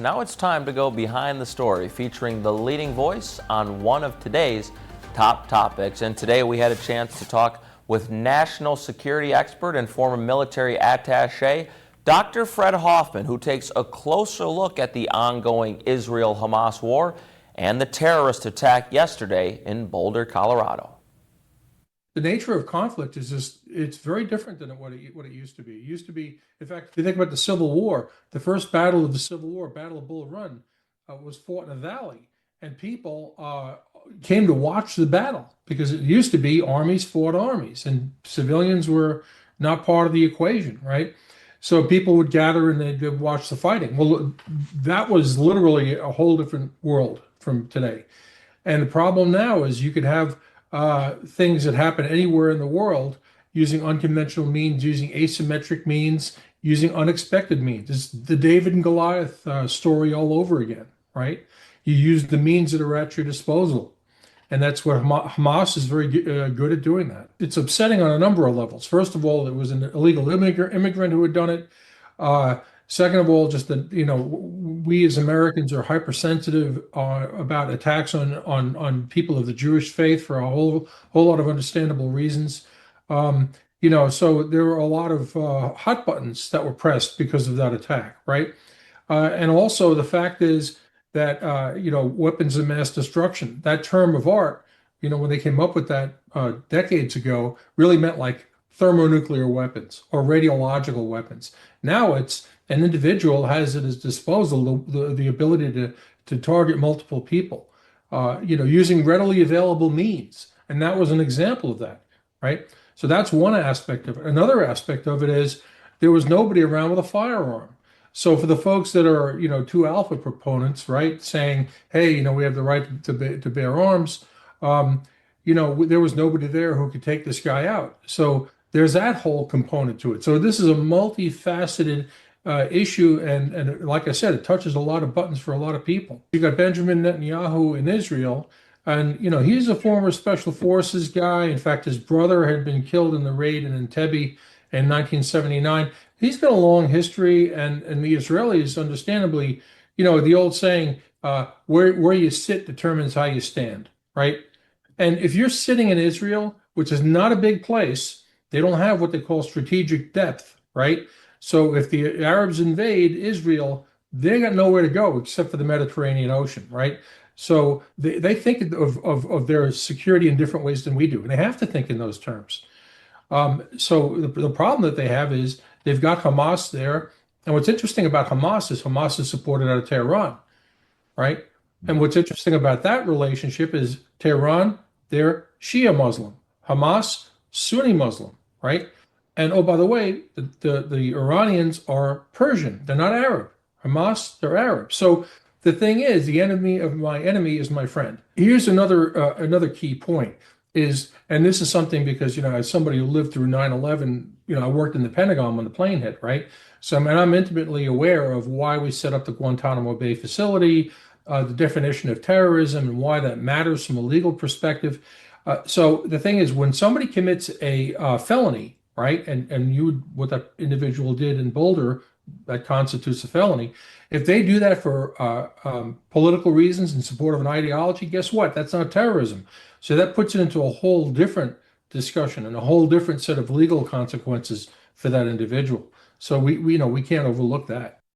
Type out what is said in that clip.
Now it's time to go behind the story, featuring the leading voice on one of today's top topics. And today we had a chance to talk with national security expert and former military attaché, Dr. Fred Hoffman, who takes a closer look at the ongoing Israel-Hamas war and the terrorist attack yesterday in Boulder, Colorado. The nature of conflict is just, it's very different than what it used to be. It used to be, in fact, if you think about the Civil War, the first battle of the Civil War, Battle of Bull Run, was fought in a valley, and people came to watch the battle because it used to be armies fought armies, and civilians were not part of the equation, right? So people would gather and they'd watch the fighting. Well, that was literally a whole different world from today. And the problem now is you could have things that happen anywhere in the world using unconventional means, using asymmetric means, using unexpected means. It's the David and Goliath story all over again, right? You use the means that are at your disposal. And that's what Hamas is very good at doing that. It's upsetting on a number of levels. First of all, it was an illegal immigrant who had done it. Second of all, just that, we as Americans are hypersensitive about attacks on people of the Jewish faith for a whole lot of understandable reasons. So there were a lot of hot buttons that were pressed because of that attack, right? And also the fact is that, weapons of mass destruction, that term of art, when they came up with that decades ago, really meant like thermonuclear weapons or radiological weapons. Now it's an individual has at his disposal the ability to target multiple people, using readily available means. And that was an example of that, right? So that's one aspect of it. Another aspect of it is there was nobody around with a firearm. So for the folks that are, two alpha proponents, right, saying, hey, we have the right to bear arms, there was nobody there who could take this guy out. So there's that whole component to it. So this is a multifaceted issue, and like I said, it touches a lot of buttons for a lot of people. You got Benjamin Netanyahu in Israel, and he's a former special forces guy. In fact, his brother had been killed in the raid in Entebbe in 1979. He's got a long history, and the Israelis, understandably, the old saying, where you sit determines how you stand, right? And if you're sitting in Israel, which is not a big place, they don't have what they call strategic depth, right? So if the Arabs invade Israel, they got nowhere to go except for the Mediterranean Ocean, right? So they think of their security in different ways than we do, and they have to think in those terms. So the problem that they have is they've got Hamas there, and what's interesting about Hamas is supported out of Tehran, right? And what's interesting about that relationship is Tehran, they're Shia Muslim, Hamas, Sunni Muslim, right? And oh, by the way, the Iranians are Persian. They're not Arab. Hamas, they're Arab. So the thing is, the enemy of my enemy is my friend. Here's another key point is, and this is something because, as somebody who lived through 9/11, I worked in the Pentagon when the plane hit, right? So I'm intimately aware of why we set up the Guantanamo Bay facility, the definition of terrorism, and why that matters from a legal perspective. So the thing is, when somebody commits a felony, right, and what that individual did in Boulder, that constitutes a felony. If they do that for political reasons in support of an ideology, guess what? That's not terrorism. So that puts it into a whole different discussion and a whole different set of legal consequences for that individual. So we can't overlook that.